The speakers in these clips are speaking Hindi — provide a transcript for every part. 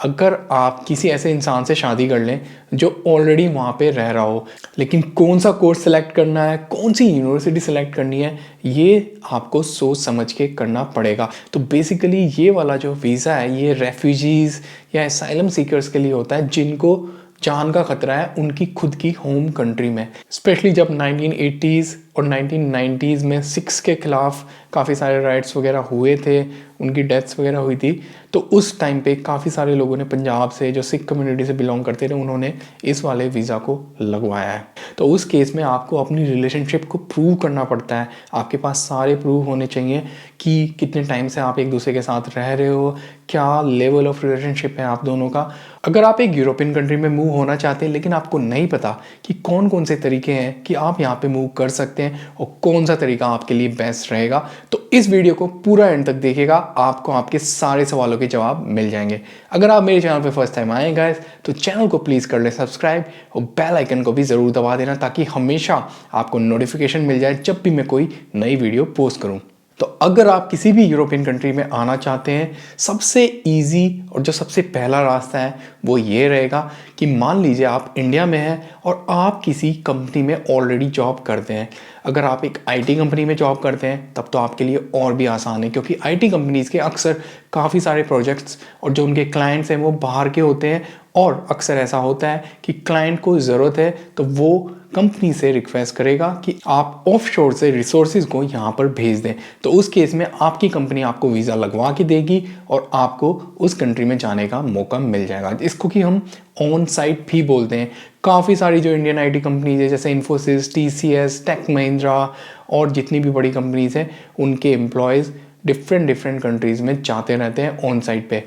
अगर आप किसी ऐसे इंसान से शादी कर लें जो ऑलरेडी वहाँ पे रह रहा हो, लेकिन कौन सा कोर्स सेलेक्ट करना है, कौन सी यूनिवर्सिटी सेलेक्ट करनी है, ये आपको सोच समझ के करना पड़ेगा। तो बेसिकली ये वाला जो वीज़ा है ये रेफ्यूजीज़ या असाइलम सीकर्स के लिए होता है जिनको जान का खतरा है उनकी खुद की होम कंट्री में। स्पेशली जब 1980s और 1990s में सिख्स के खिलाफ काफ़ी सारे राइट्स वगैरह हुए थे, उनकी डेथ्स वगैरह हुई थी, तो उस टाइम पे काफ़ी सारे लोगों ने पंजाब से, जो सिख कम्युनिटी से बिलोंग करते थे, उन्होंने इस वाले वीज़ा को लगवाया है। तो उस केस में आपको अपनी रिलेशनशिप को प्रूव करना पड़ता है। आपके पास सारे प्रूव होने चाहिए कि कितने टाइम से आप एक दूसरे के साथ रह रहे हो, क्या लेवल ऑफ रिलेशनशिप है आप दोनों का। अगर आप एक यूरोपियन कंट्री में मूव होना चाहते हैं लेकिन आपको नहीं पता कि कौन कौन से तरीके हैं कि आप यहाँ पे मूव कर सकते हैं और कौन सा तरीका आपके लिए बेस्ट रहेगा, तो इस वीडियो को पूरा एंड तक देखिएगा, आपको आपके सारे सवालों के जवाब मिल जाएंगे। अगर आप मेरे चैनल पे फर्स्ट टाइम आए गाइस तो चैनल को प्लीज़ कर लें सब्सक्राइब और बेल आइकन को भी ज़रूर दबा देना ताकि हमेशा आपको नोटिफिकेशन मिल जाए जब भी मैं कोई नई वीडियो पोस्ट करूँ। तो अगर आप किसी भी यूरोपियन कंट्री में आना चाहते हैं, सबसे इजी और जो सबसे पहला रास्ता है वो ये रहेगा कि मान लीजिए आप इंडिया में हैं और आप किसी कंपनी में ऑलरेडी जॉब करते हैं। अगर आप एक आईटी कंपनी में जॉब करते हैं तब तो आपके लिए और भी आसान है, क्योंकि आईटी कंपनीज़ के अक्सर काफ़ी सारे प्रोजेक्ट्स और जो उनके क्लाइंट्स हैं वो बाहर के होते हैं, और अक्सर ऐसा होता है कि क्लाइंट को ज़रूरत है तो वो कंपनी से रिक्वेस्ट करेगा कि आप ऑफशोर से रिसोर्सेज को यहाँ पर भेज दें। तो उस केस में आपकी कंपनी आपको वीज़ा लगवा के देगी और आपको उस कंट्री में जाने का मौका मिल जाएगा। इसको कि हम ऑन साइट भी बोलते हैं। काफ़ी सारी जो इंडियन आईटी कंपनीज है जैसे इन्फोसिस, टीसीएस, टेक महिंद्रा और जितनी भी बड़ी कंपनीज हैं, उनके एम्प्लॉयज़ डिफरेंट कंट्रीज़ में जाते रहते हैं ऑन साइट पे।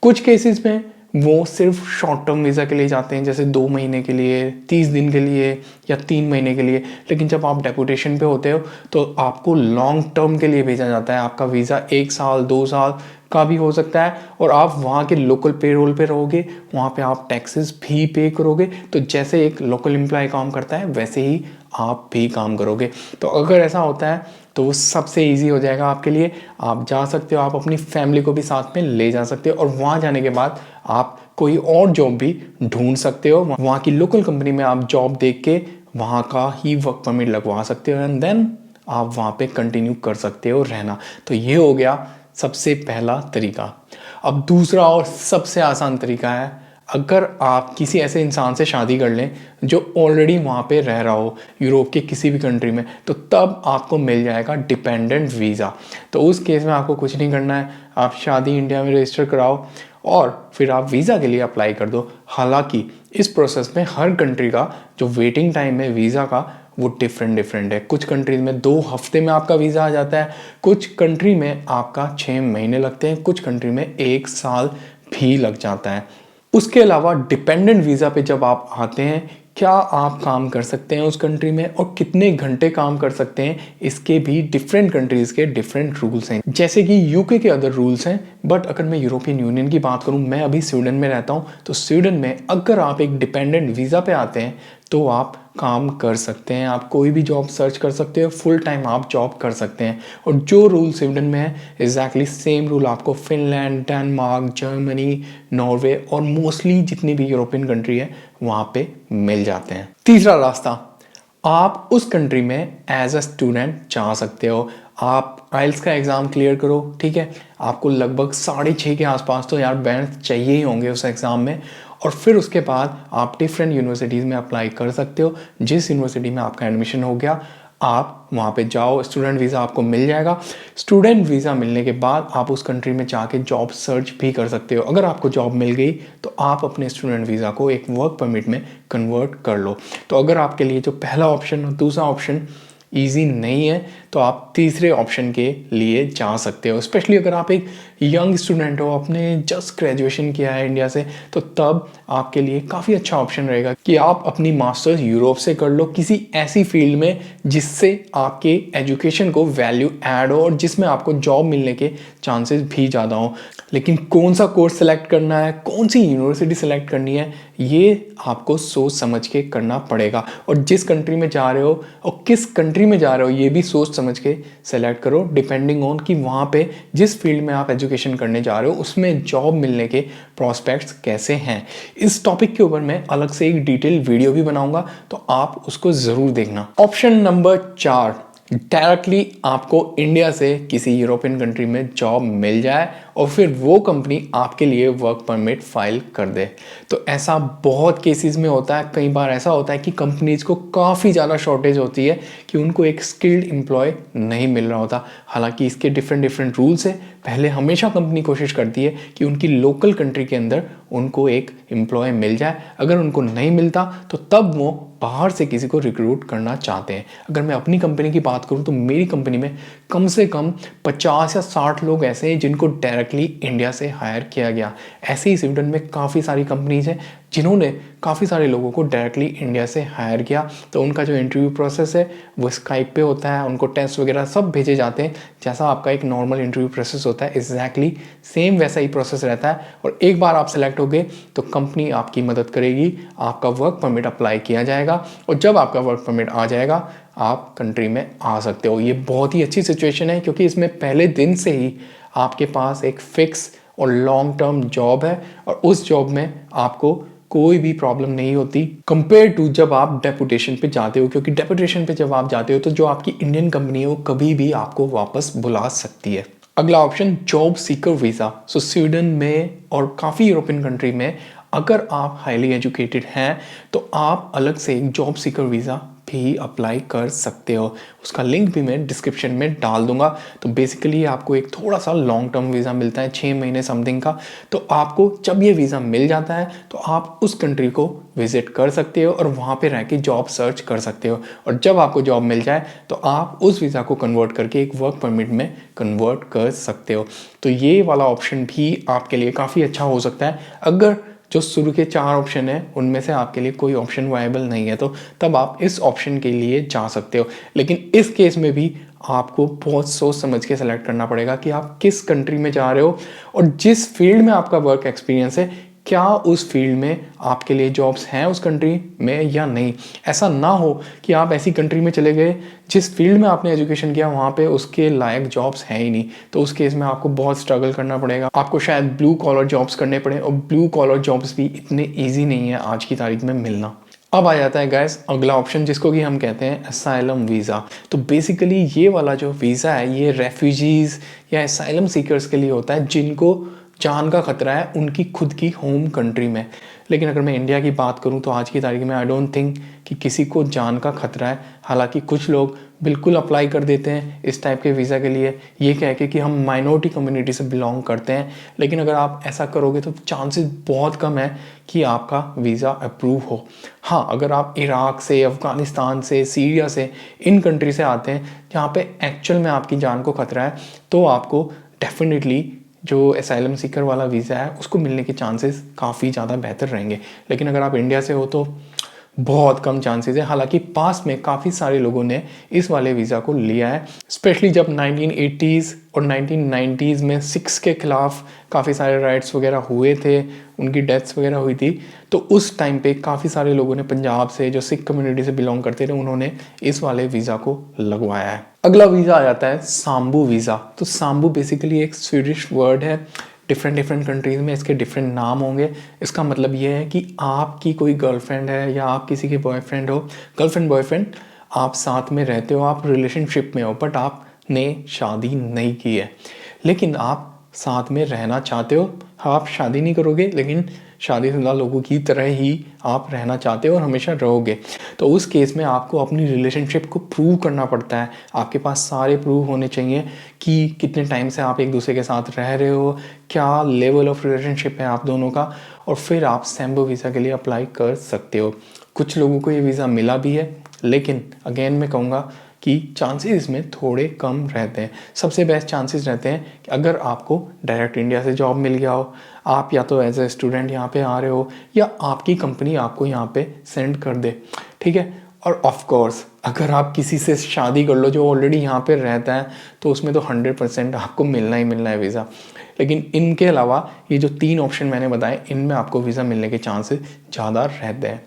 कुछ केसेस में वो सिर्फ शॉर्ट टर्म वीज़ा के लिए जाते हैं, जैसे 2 महीने के लिए, 30 दिन के लिए या 3 महीने के लिए। लेकिन जब आप डेपुटेशन पे होते हो तो आपको लॉन्ग टर्म के लिए भेजा जाता है। आपका वीज़ा 1 साल 2 साल का भी हो सकता है और आप वहाँ के लोकल पेरोल पे रहोगे, वहाँ पे आप टैक्सेस भी पे करोगे। तो जैसे एक लोकल एम्प्लॉय काम करता है वैसे ही आप भी काम करोगे। तो अगर ऐसा होता है तो वो सबसे इजी हो जाएगा आपके लिए। आप जा सकते हो, आप अपनी फैमिली को भी साथ में ले जा सकते हो और वहाँ जाने के बाद आप कोई और जॉब भी ढूंढ सकते हो। वहाँ की लोकल कंपनी में आप जॉब देख के वहाँ का ही वर्क परमिट लगवा सकते हो एंड देन आप वहाँ पे कंटिन्यू कर सकते हो रहना। तो ये हो गया सबसे पहला तरीका। अब दूसरा और सबसे आसान तरीका है, अगर आप किसी ऐसे इंसान से शादी कर लें जो ऑलरेडी वहाँ पे रह रहा हो यूरोप के किसी भी कंट्री में, तो तब आपको मिल जाएगा डिपेंडेंट वीज़ा। तो उस केस में आपको कुछ नहीं करना है, आप शादी इंडिया में रजिस्टर कराओ और फिर आप वीज़ा के लिए अप्लाई कर दो। हालांकि इस प्रोसेस में हर कंट्री का जो वेटिंग टाइम है वीज़ा का वो डिफरेंट है। कुछ कंट्रीज में 2 हफ्ते में आपका वीज़ा आ जाता है, कुछ कंट्री में आपका 6 महीने लगते हैं, कुछ कंट्री में 1 साल भी लग जाता है। उसके अलावा डिपेंडेंट वीज़ा पे जब आप आते हैं, क्या आप काम कर सकते हैं उस कंट्री में और कितने घंटे काम कर सकते हैं, इसके भी डिफरेंट कंट्रीज़ के डिफरेंट रूल्स हैं। जैसे कि यूके के अदर रूल्स हैं, बट अगर मैं यूरोपियन यूनियन की बात करूं, मैं अभी स्वीडन में रहता हूं, तो स्वीडन में अगर आप एक डिपेंडेंट वीज़ा पे आते हैं तो आप काम कर सकते हैं, आप कोई भी जॉब सर्च कर सकते हो, फुल टाइम आप जॉब कर सकते हैं। और जो रूल स्वीडन में है एग्जैक्टली सेम रूल आपको फिनलैंड, डेनमार्क, जर्मनी, नॉर्वे और मोस्टली जितनी भी यूरोपियन कंट्री है वहाँ पे मिल जाते हैं। तीसरा रास्ता, आप उस कंट्री में एज अ स्टूडेंट जा सकते हो। आप आइल्स का एग्ज़ाम क्लियर करो, ठीक है, आपको लगभग 6.5 के आसपास तो यार बैंड चाहिए ही होंगे उस एग्ज़ाम में, और फिर उसके बाद आप डिफरेंट यूनिवर्सिटीज़ में अप्लाई कर सकते हो। जिस यूनिवर्सिटी में आपका एडमिशन हो गया आप वहाँ पे जाओ, स्टूडेंट वीज़ा आपको मिल जाएगा। स्टूडेंट वीज़ा मिलने के बाद आप उस कंट्री में जाके जॉब सर्च भी कर सकते हो। अगर आपको जॉब मिल गई तो आप अपने स्टूडेंट वीज़ा को एक वर्क परमिट में कन्वर्ट कर लो। तो अगर आपके लिए जो पहला ऑप्शन और दूसरा ऑप्शन ईजी नहीं है तो आप तीसरे ऑप्शन के लिए जा सकते हो। स्पेशली अगर आप एक यंग स्टूडेंट हो, आपने जस्ट ग्रेजुएशन किया है इंडिया से, तो तब आपके लिए काफ़ी अच्छा ऑप्शन रहेगा कि आप अपनी मास्टर्स यूरोप से कर लो, किसी ऐसी फील्ड में जिससे आपके एजुकेशन को वैल्यू ऐड हो और जिसमें आपको जॉब मिलने के चांसेस भी ज़्यादा हो। लेकिन कौन सा कोर्स सेलेक्ट करना है, कौन सी यूनिवर्सिटी सेलेक्ट करनी है, ये आपको सोच समझ के करना पड़ेगा। और जिस कंट्री में जा रहे हो और किस कंट्री में जा रहे हो ये भी सोच समझ के सेलेक्ट करो, डिपेंडिंग ऑन कि वहाँ पे जिस फील्ड में आप एजुकेशन करने जा रहे हो उसमें जॉब मिलने के प्रॉस्पेक्ट्स कैसे हैं। इस टॉपिक के ऊपर मैं अलग से एक डिटेल वीडियो भी बनाऊंगा, तो आप उसको ज़रूर देखना। ऑप्शन नंबर 4, डायरेक्टली आपको इंडिया से किसी यूरोपियन कंट्री में जॉब मिल जाए और फिर वो कंपनी आपके लिए वर्क परमिट फाइल कर दे। तो ऐसा बहुत केसेस में होता है। कई बार ऐसा होता है कि कंपनीज को काफ़ी ज़्यादा शॉर्टेज होती है कि उनको एक स्किल्ड एम्प्लॉय नहीं मिल रहा होता। हालांकि इसके डिफरेंट रूल्स है। पहले हमेशा कंपनी कोशिश करती है कि उनकी लोकल कंट्री के अंदर उनको एक एम्प्लॉय मिल जाए। अगर उनको नहीं मिलता तो तब वो बाहर से किसी को रिक्रूट करना चाहते हैं। अगर मैं अपनी कंपनी की बात करूं तो मेरी कंपनी में कम से कम 50 या 60 लोग ऐसे हैं जिनको डायरेक्टली इंडिया से हायर किया गया। ऐसे ही स्वीडन में काफ़ी सारी कंपनीज हैं जिन्होंने काफ़ी सारे लोगों को डायरेक्टली इंडिया से हायर किया। तो उनका जो इंटरव्यू प्रोसेस है वो स्काइप पे होता है, उनको टेस्ट वगैरह सब भेजे जाते हैं। जैसा आपका एक नॉर्मल इंटरव्यू प्रोसेस होता है एग्जैक्टली सेम वैसा ही प्रोसेस रहता है। और एक बार आप सेलेक्ट हो गए तो कंपनी आपकी मदद करेगी, आपका वर्क परमिट अप्लाई किया जाएगा और जब आपका वर्क परमिट आ जाएगा आप कंट्री में आ सकते हो। ये बहुत ही अच्छी सिचुएशन है क्योंकि इसमें पहले दिन से ही आपके पास एक फिक्स और लॉन्ग टर्म जॉब है और उस जॉब में आपको कोई भी प्रॉब्लम नहीं होती कंपेयर टू जब आप डेपुटेशन पे जाते हो। क्योंकि डेपुटेशन पे जब आप जाते हो तो जो आपकी इंडियन कंपनी है वो कभी भी आपको वापस बुला सकती है। अगला ऑप्शन जॉब सीकर वीज़ा। सो स्वीडन में और काफ़ी यूरोपियन कंट्री में अगर आप हाईली एजुकेटेड हैं तो आप अलग से एक जॉब सीकर वीज़ा भी अप्लाई कर सकते हो। उसका लिंक भी मैं डिस्क्रिप्शन में डाल दूंगा। तो बेसिकली आपको एक थोड़ा सा लॉन्ग टर्म वीज़ा मिलता है 6 महीने समथिंग का। तो आपको जब ये वीज़ा मिल जाता है तो आप उस कंट्री को विजिट कर सकते हो और वहाँ पे रह के जॉब सर्च कर सकते हो। और जब आपको जॉब मिल जाए तो आप उस वीज़ा को कन्वर्ट करके एक वर्क परमिट में कन्वर्ट कर सकते हो। तो ये वाला ऑप्शन भी आपके लिए काफ़ी अच्छा हो सकता है। अगर जो शुरू के 4 ऑप्शन है उनमें से आपके लिए कोई ऑप्शन वायबल नहीं है तो तब आप इस ऑप्शन के लिए जा सकते हो। लेकिन इस केस में भी आपको बहुत सोच समझ के सेलेक्ट करना पड़ेगा कि आप किस कंट्री में जा रहे हो और जिस फील्ड में आपका वर्क एक्सपीरियंस है क्या उस फील्ड में आपके लिए जॉब्स हैं उस कंट्री में या नहीं। ऐसा ना हो कि आप ऐसी कंट्री में चले गए जिस फील्ड में आपने एजुकेशन किया वहाँ पे उसके लायक जॉब्स हैं ही नहीं। तो उस केस में आपको बहुत स्ट्रगल करना पड़ेगा। आपको शायद ब्लू कॉलर जॉब्स करने पड़े और ब्लू कॉलर जॉब्स भी इतने ईजी नहीं है आज की तारीख में मिलना। अब आ जाता है गैस अगला ऑप्शन जिसको कि हम कहते हैं असाइलम वीज़ा। तो बेसिकली ये वाला जो वीज़ा है ये रेफ्यूजीज़ या असाइलम सीकर्स के लिए होता है जिनको जान का खतरा है उनकी खुद की होम कंट्री में। लेकिन अगर मैं इंडिया की बात करूं तो आज की तारीख में आई डोंट थिंक कि किसी को जान का खतरा है। हालांकि कुछ लोग बिल्कुल अप्लाई कर देते हैं इस टाइप के वीज़ा के लिए ये कह के कि हम माइनॉरिटी कम्युनिटी से बिलोंग करते हैं। लेकिन अगर आप ऐसा करोगे तो चांसेस बहुत कम है कि आपका वीज़ा अप्रूव हो। हाँ, अगर आप इराक से, अफ़गानिस्तान से, सीरिया से, इन कंट्री से आते हैं जहाँ पे एक्चुअल में आपकी जान को खतरा है तो आपको डेफिनेटली जो असाइलम सीकर वाला वीज़ा है उसको मिलने के चांसेस काफ़ी ज़्यादा बेहतर रहेंगे। लेकिन अगर आप इंडिया से हो तो बहुत कम चांसेस है। हालांकि पास में काफ़ी सारे लोगों ने इस वाले वीज़ा को लिया है, स्पेशली जब 1980s और 1990s में सिख्स के खिलाफ काफ़ी सारे राइट्स वगैरह हुए थे, उनकी डेथ्स वगैरह हुई थी। तो उस टाइम पे काफ़ी सारे लोगों ने पंजाब से जो सिख कम्युनिटी से बिलोंग करते थे उन्होंने इस वाले वीज़ा को लगवाया है। अगला वीज़ा आ जाता है सांबू वीज़ा। तो सांबू बेसिकली एक स्वीडिश वर्ड है। डिफरेंट कंट्रीज़ में इसके डिफरेंट नाम होंगे। इसका मतलब ये है कि आपकी कोई गर्लफ्रेंड है या आप किसी के बॉयफ्रेंड हो, गर्लफ्रेंड बॉयफ्रेंड आप साथ में रहते हो, आप रिलेशनशिप में हो बट आपने शादी नहीं की है लेकिन आप साथ में रहना चाहते हो। आप शादी नहीं करोगे लेकिन शादीशुदा लोगों की तरह ही आप रहना चाहते हो और हमेशा रहोगे। तो उस केस में आपको अपनी रिलेशनशिप को प्रूव करना पड़ता है। आपके पास सारे प्रूव होने चाहिए कि कितने टाइम से आप एक दूसरे के साथ रह रहे हो, क्या लेवल ऑफ रिलेशनशिप है आप दोनों का, और फिर आप सैम्बो वीज़ा के लिए अप्लाई कर सकते हो। कुछ लोगों को ये वीज़ा मिला भी है लेकिन अगेन मैं कहूँगा कि चांसेस इसमें थोड़े कम रहते हैं। सबसे बेस्ट चांसेस रहते हैं कि अगर आपको डायरेक्ट इंडिया से जॉब मिल गया हो, आप या तो एज ए स्टूडेंट यहाँ पे आ रहे हो या आपकी कंपनी आपको यहाँ पे सेंड कर दे, ठीक है। और ऑफ कोर्स अगर आप किसी से शादी कर लो जो ऑलरेडी यहाँ पे रहता है तो उसमें तो 100% आपको मिलना ही मिलना है वीज़ा। लेकिन इनके अलावा ये जो 3 ऑप्शन मैंने बताए, इनमें आपको वीज़ा मिलने के चांसेस ज़्यादा रहते हैं।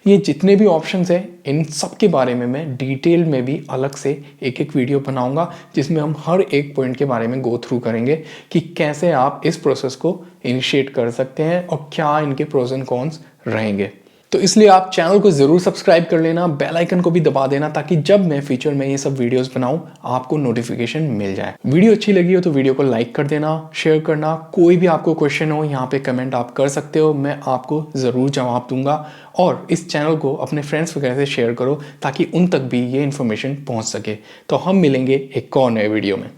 ये जितने भी ऑप्शंस हैं, इन सब के बारे में मैं डिटेल में भी अलग से एक वीडियो बनाऊंगा, जिसमें हम हर एक पॉइंट के बारे में गो थ्रू करेंगे कि कैसे आप इस प्रोसेस को इनिशिएट कर सकते हैं और क्या इनके प्रोज एंड कॉन्स रहेंगे। तो इसलिए आप चैनल को ज़रूर सब्सक्राइब कर लेना, बेल आइकन को भी दबा देना, ताकि जब मैं फ्यूचर में ये सब वीडियोस बनाऊं आपको नोटिफिकेशन मिल जाए। वीडियो अच्छी लगी हो तो वीडियो को लाइक कर देना, शेयर करना। कोई भी आपको क्वेश्चन हो यहाँ पे कमेंट आप कर सकते हो, मैं आपको ज़रूर जवाब दूंगा। और इस चैनल को अपने फ्रेंड्स वगैरह से शेयर करो ताकि उन तक भी ये इन्फॉर्मेशन पहुँच सके। तो हम मिलेंगे एक और नए वीडियो में।